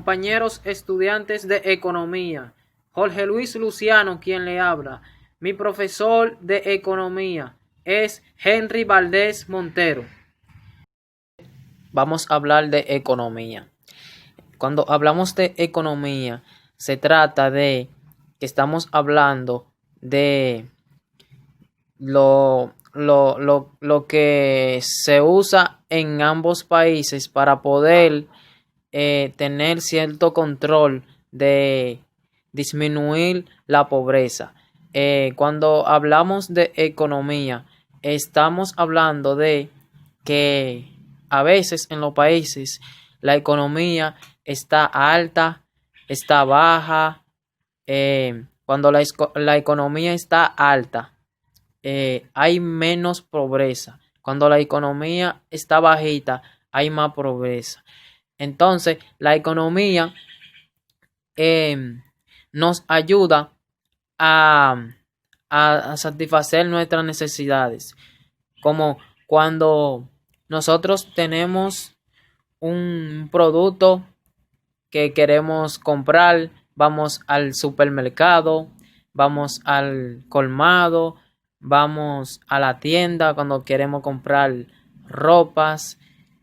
Compañeros estudiantes de economía, Jorge Luis Luciano quien le habla. Mi profesor de economía es Henry Valdés Montero. Vamos a hablar de economía. Cuando hablamos de economía, se trata de que estamos hablando de lo que se usa en ambos países para poder tener cierto control de disminuir la pobreza. Cuando hablamos de economía, estamos hablando de que a veces en los países la economía está alta, está baja. Cuando la economía está alta, hay menos pobreza. Cuando la economía está bajita, hay más pobreza. Entonces, la economía nos ayuda a satisfacer nuestras necesidades. Como cuando nosotros tenemos un producto que queremos comprar, vamos al supermercado, vamos al colmado, vamos a la tienda cuando queremos comprar ropas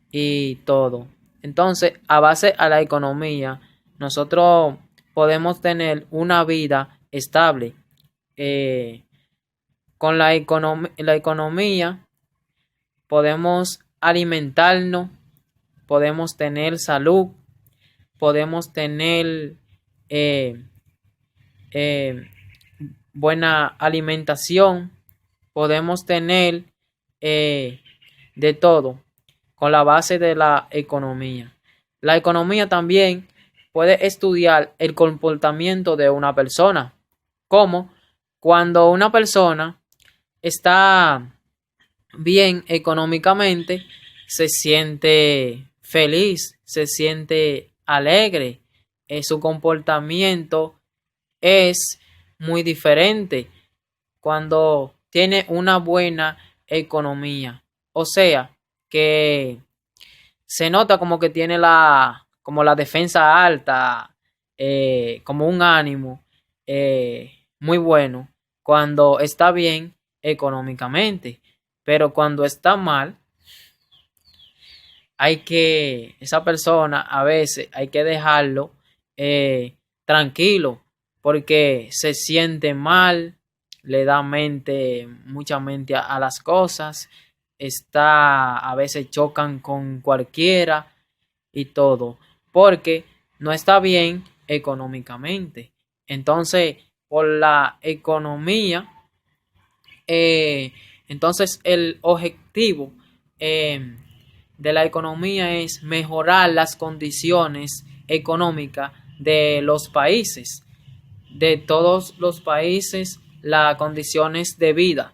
y todo. Entonces, a base a la economía, nosotros podemos tener una vida estable. Con la economía podemos alimentarnos, podemos tener salud, podemos tener buena alimentación, podemos tener de todo con la base de la economía. La economía también puede estudiar el comportamiento de una persona, como cuando una persona está bien económicamente, se siente feliz, se siente alegre, su comportamiento es muy diferente cuando tiene una buena economía. O sea, que se nota como que tiene la defensa alta, como un ánimo muy bueno cuando está bien económicamente. Pero cuando está mal, esa persona a veces hay que dejarlo tranquilo, porque se siente mal, le da mucha mente a las cosas, a veces chocan con cualquiera y todo, porque no está bien económicamente. Entonces, por la economía, entonces el objetivo de la economía es mejorar las condiciones económicas de los países, de todos los países, las condiciones de vida.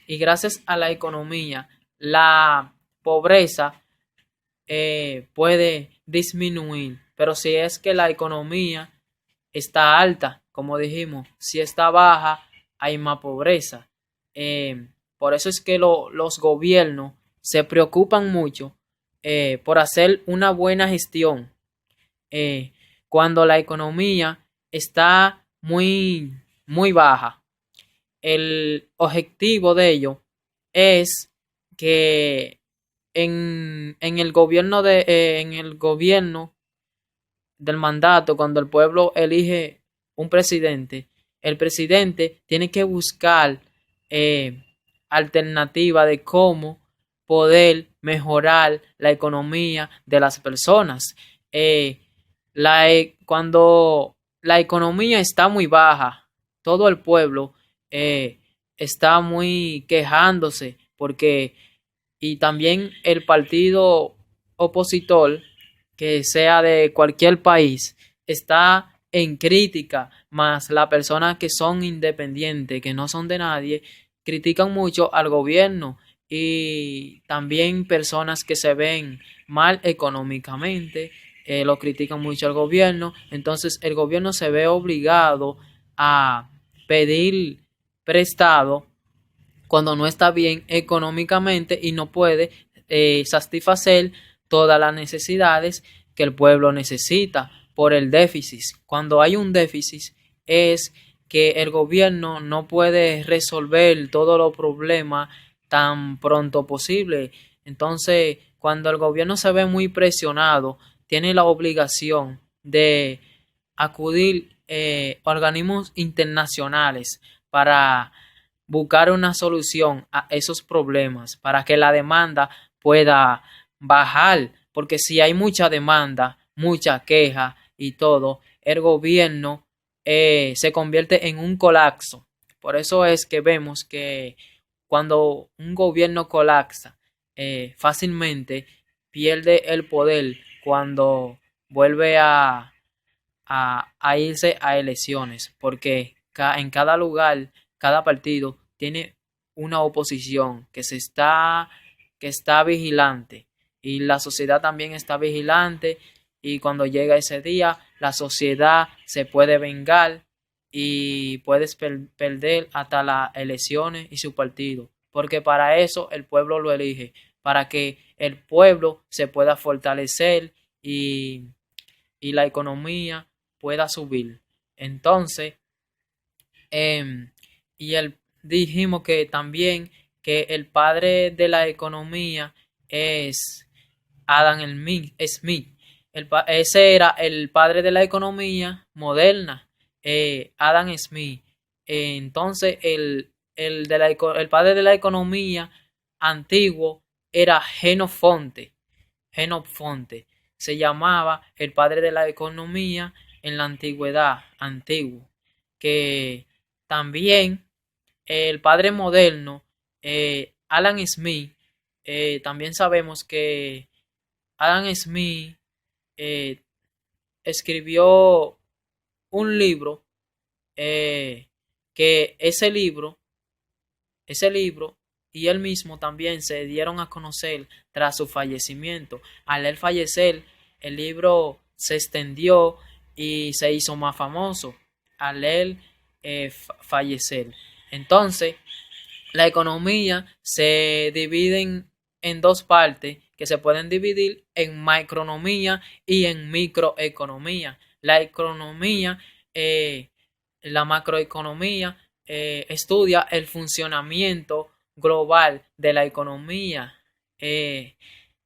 Y gracias a la economía, la pobreza puede disminuir. Pero si es que la economía está alta, como dijimos, si está baja, hay más pobreza. Por eso es que los gobiernos se preocupan mucho por hacer una buena gestión. Cuando la economía está muy baja, el objetivo de ello es que en el gobierno del mandato, cuando el pueblo elige un presidente, el presidente tiene que buscar alternativa de cómo poder mejorar la economía de las personas. Cuando la economía está muy baja, todo el pueblo está muy quejándose y también el partido opositor, que sea de cualquier país, está en crítica, más las personas que son independientes, que no son de nadie, critican mucho al gobierno, y también personas que se ven mal económicamente lo critican mucho al gobierno. Entonces el gobierno se ve obligado a pedir prestado cuando no está bien económicamente y no puede satisfacer todas las necesidades que el pueblo necesita por el déficit. Cuando hay un déficit es que el gobierno no puede resolver todos los problemas tan pronto posible. Entonces, cuando el gobierno se ve muy presionado, tiene la obligación de acudir organismos internacionales para buscar una solución a esos problemas, para que la demanda pueda bajar, porque si hay mucha demanda, mucha queja y todo, el gobierno se convierte en un colapso. Por eso es que vemos que cuando un gobierno colapsa, fácilmente pierde el poder cuando vuelve a irse a elecciones, porque en cada lugar, cada partido tiene una oposición que está vigilante, y la sociedad también está vigilante, y cuando llega ese día la sociedad se puede vengar y puedes perder hasta las elecciones y su partido, porque para eso el pueblo lo elige, para que el pueblo se pueda fortalecer y la economía pueda subir. Entonces, dijimos que también que el padre de la economía es Adam Smith. Ese era el padre de la economía moderna, Adam Smith. Entonces, el padre de la economía antiguo era Jenofonte. Se llamaba el padre de la economía en la antigüedad, antiguo. Que también el padre moderno, Alan Smith, también sabemos que Adam Smith escribió un libro, que ese libro y él mismo también se dieron a conocer tras su fallecimiento. Al él fallecer, el libro se extendió y se hizo más famoso al él fallecer. Entonces, la economía se divide en dos partes que se pueden dividir en macroeconomía y en microeconomía. La macroeconomía estudia el funcionamiento global de la economía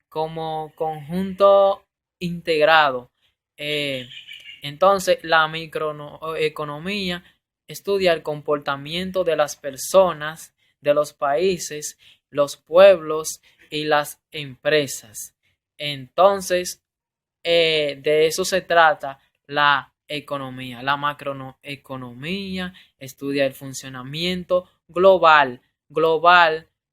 como conjunto integrado. Entonces, la microeconomía estudia el comportamiento de las personas, de los países, los pueblos y las empresas. Entonces, de eso se trata la economía. La macroeconomía estudia el funcionamiento global,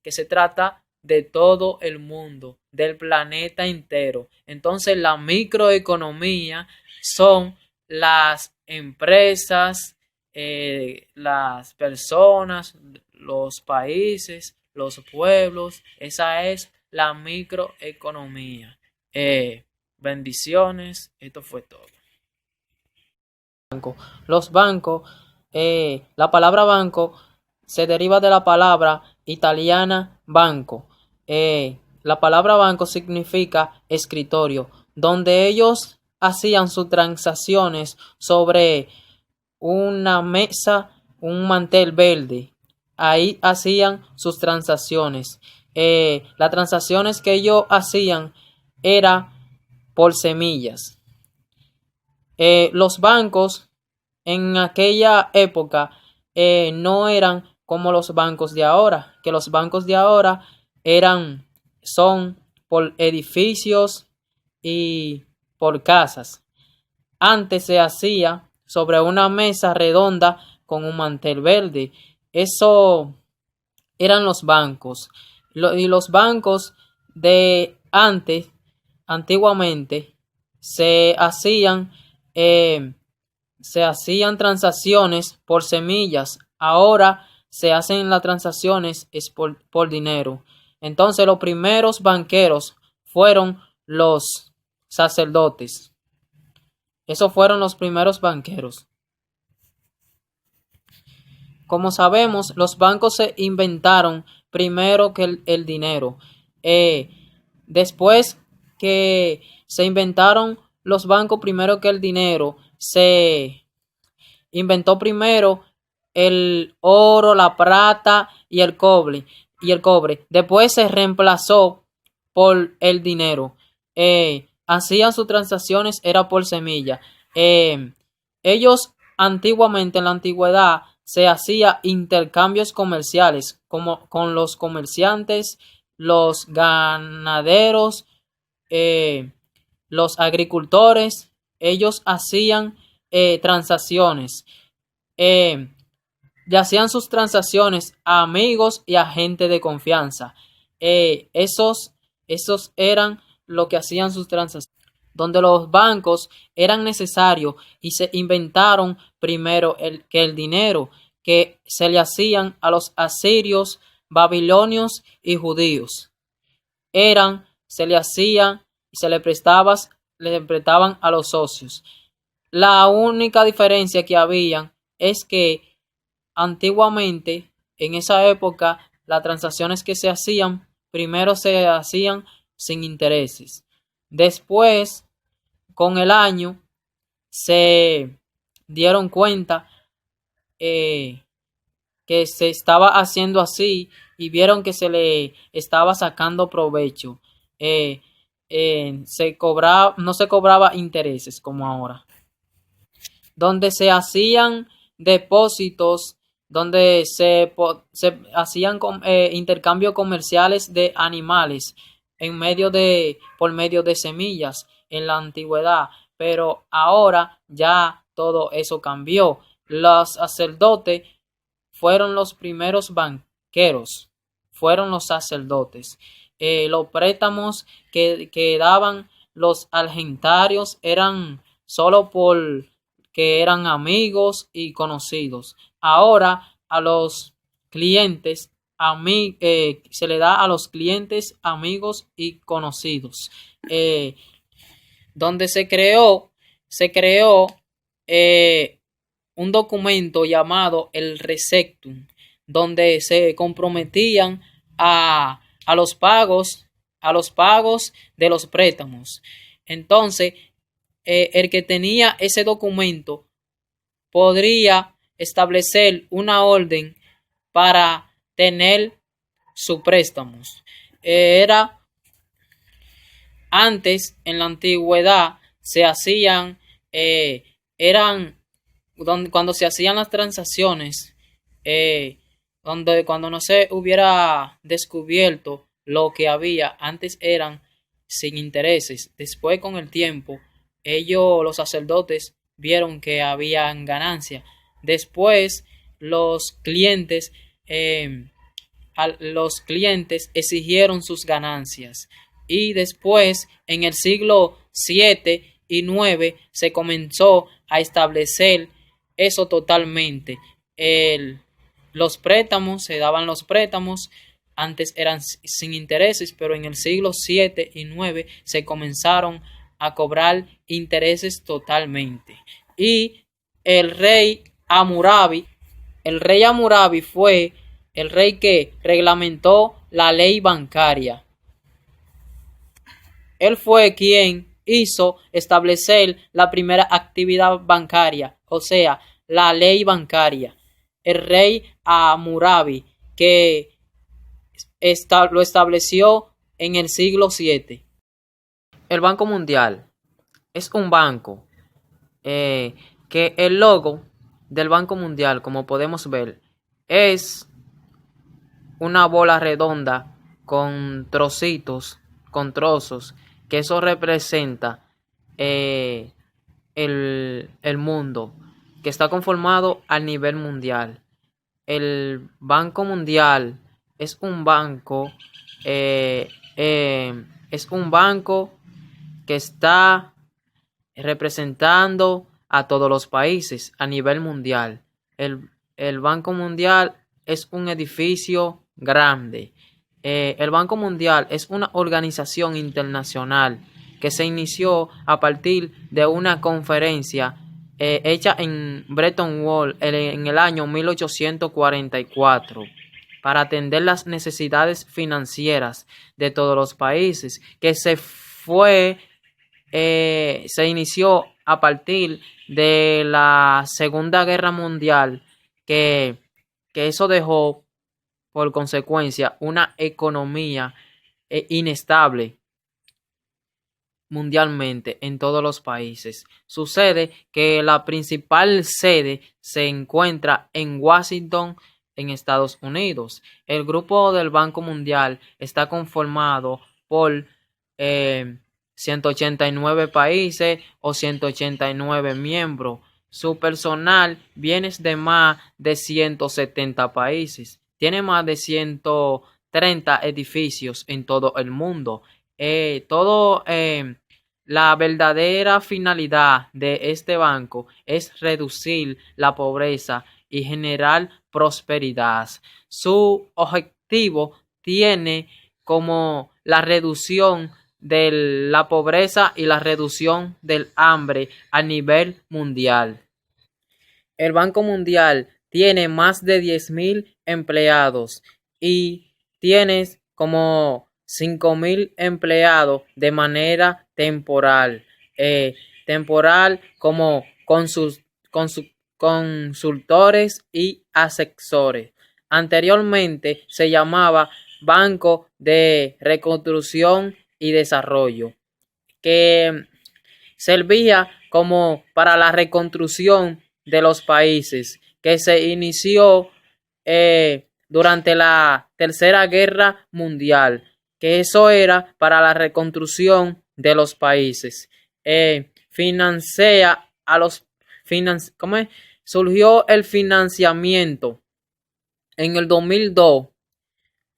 que se trata de todo el mundo, del planeta entero. Entonces, la microeconomía son las empresas, las personas, los países, los pueblos. Esa es la microeconomía. Bendiciones. Esto fue todo. Los bancos, la palabra banco se deriva de la palabra italiana banco. La palabra banco significa escritorio, donde ellos hacían sus transacciones sobre una mesa, un mantel verde. Ahí hacían sus transacciones. Las transacciones que ellos hacían era por semillas. Los bancos en aquella época no eran como los bancos de ahora, que los bancos de ahora son por edificios y por casas. Antes se hacía sobre una mesa redonda con un mantel verde. Eso eran los bancos. Y los bancos de antes, antiguamente, se hacían transacciones por semillas. Ahora se hacen las transacciones por dinero. Entonces, los primeros banqueros fueron los sacerdotes. Esos fueron los primeros banqueros. Como sabemos, los bancos se inventaron primero que el dinero. Después que se inventaron los bancos primero que el dinero. Se inventó primero el oro, la plata y el cobre. Después se reemplazó por el dinero. Hacían sus transacciones, era por semilla. Ellos antiguamente, en la antigüedad, se hacía intercambios comerciales como con los comerciantes, los ganaderos, los agricultores. Ellos hacían transacciones. Y hacían sus transacciones a amigos y a gente de confianza. Esos eran lo que hacían sus transacciones. Donde los bancos eran necesarios y se inventaron primero el dinero que se le hacían a los asirios, babilonios y judíos. Se le hacían y le prestaban a los socios. La única diferencia que había es que antiguamente, en esa época, las transacciones que se hacían, primero se hacían sin intereses. Después, con el año, se dieron cuenta que se estaba haciendo así y vieron que se le estaba sacando provecho. No se cobraba intereses como ahora. Donde se hacían depósitos, donde se hacían intercambios comerciales de animales por medio de semillas en la antigüedad, pero ahora ya todo eso cambió. Los sacerdotes fueron los primeros banqueros, fueron los sacerdotes. Los préstamos que daban los argentarios eran solo por que eran amigos y conocidos. Ahora a los clientes se le da a los clientes, amigos y conocidos. Donde se creó un documento llamado el Receptum, donde se comprometían a los pagos de los préstamos. Entonces, el que tenía ese documento podría establecer una orden para tener sus préstamos. Antes, en la antigüedad, cuando se hacían las transacciones, cuando no se hubiera descubierto lo que había, antes eran sin intereses. Después, con el tiempo, los sacerdotes, vieron que habían ganancia. Después, los clientes exigieron sus ganancias. Y después, en el siglo 7 y 9, se comenzó a establecer eso totalmente. Los préstamos, se daban los préstamos, antes eran sin intereses, pero en el siglo 7 y 9 se comenzaron a cobrar intereses totalmente. Y el rey Hammurabi fue el rey que reglamentó la ley bancaria. Él fue quien hizo establecer la primera actividad bancaria, o sea, la ley bancaria. El rey Hammurabi, que lo estableció en el siglo 7. El Banco Mundial es un banco que el logo del Banco Mundial, como podemos ver, es una bola redonda con trozos, que eso representa el mundo, que está conformado a nivel mundial. El Banco Mundial es un banco que está representando a todos los países a nivel mundial. El Banco Mundial es un edificio grande. El Banco Mundial es una organización internacional que se inició a partir de una conferencia hecha en Bretton Woods en el año 1844 para atender las necesidades financieras de todos los países, que se fue se inició a partir de la Segunda Guerra Mundial, que, que eso dejó por consecuencia una economía inestable mundialmente en todos los países. Sucede que la principal sede se encuentra en Washington, en Estados Unidos. El grupo del Banco Mundial está conformado por 189 países o 189 miembros. Su personal viene de más de 170 países. Tiene más de 130 edificios en todo el mundo. La verdadera finalidad de este banco es reducir la pobreza y generar prosperidad. Su objetivo tiene como la reducción de la pobreza y la reducción del hambre a nivel mundial. El Banco Mundial tiene más de 10.000 empleados y tiene como 5.000 empleados de manera temporal. Temporal como consultores y asesores. Anteriormente se llamaba Banco de Reconstrucción y Desarrollo, que servía como para la reconstrucción de los países, que se inició durante la Tercera Guerra Mundial, que eso era para la reconstrucción de los países. Financia a los ¿cómo es? Surgió el financiamiento en el 2002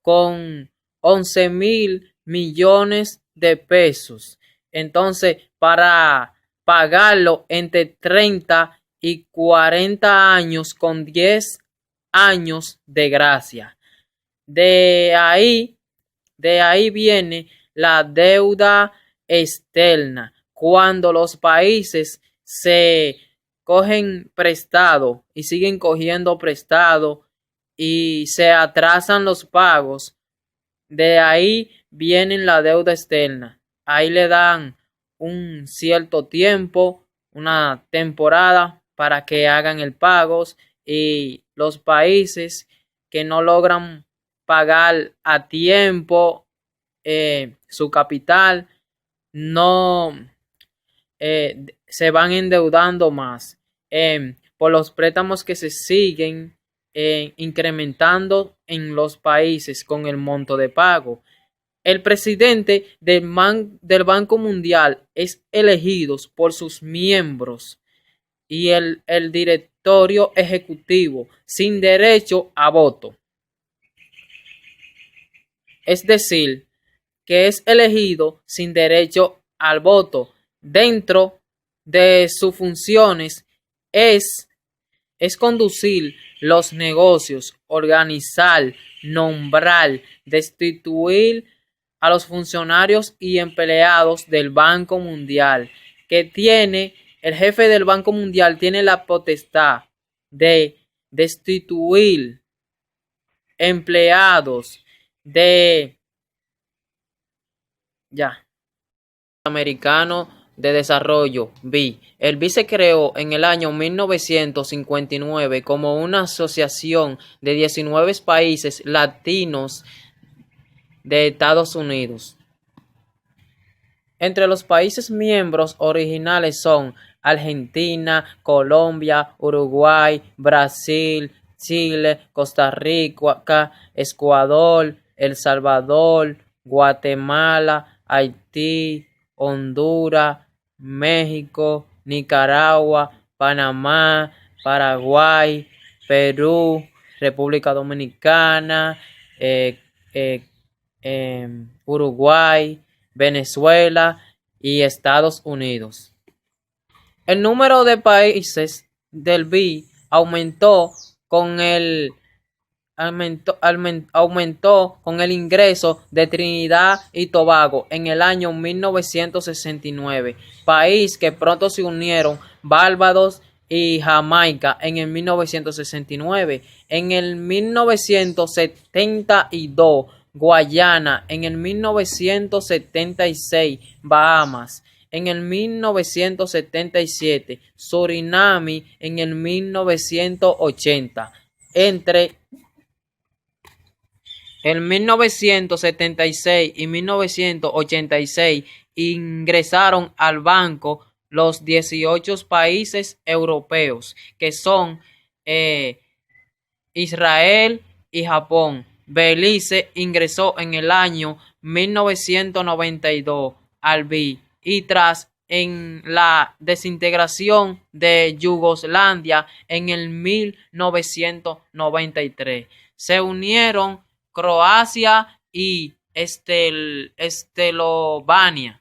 con 11.000 millones de pesos. Entonces, para pagarlo entre 30 y 40 años con 10 años de gracia. De ahí viene la deuda externa. Cuando los países se cogen prestado y siguen cogiendo prestado y se atrasan los pagos, de ahí viene la deuda externa. Ahí le dan un cierto tiempo, una temporada para que hagan el pago, y los países que no logran pagar a tiempo su capital no se van endeudando más por los préstamos que se siguen incrementando en los países con el monto de pago. El presidente del Banco Mundial es elegido por sus miembros y el directorio ejecutivo sin derecho a voto. Es decir, que es elegido sin derecho al voto. Dentro de sus funciones es conducir los negocios, organizar, nombrar, destituir a los funcionarios y empleados del Banco Mundial, que tiene el jefe del Banco Mundial tiene la potestad de destituir empleados americano de desarrollo, BID. El BID se creó en el año 1959 como una asociación de 19 países latinos de Estados Unidos. Entre los países miembros originales son Argentina, Colombia, Uruguay, Brasil, Chile, Costa Rica, Ecuador, El Salvador, Guatemala, Haití, Honduras, México, Nicaragua, Panamá, Paraguay, Perú, República Dominicana, Uruguay, Venezuela y Estados Unidos. El número de países del BID aumentó con el ingreso de Trinidad y Tobago en el año 1969, país que pronto se unieron Barbados y Jamaica en el 1969. En el 1972 Guayana, en el 1976 Bahamas, en el 1977, Surinam en el 1980. Entre el 1976 y 1986 ingresaron al banco los 18 países europeos, que son Israel y Japón. Belice ingresó en el año 1992 al BI y tras en la desintegración de Yugoslavia en el 1993. Se unieron Croacia y Eslovenia.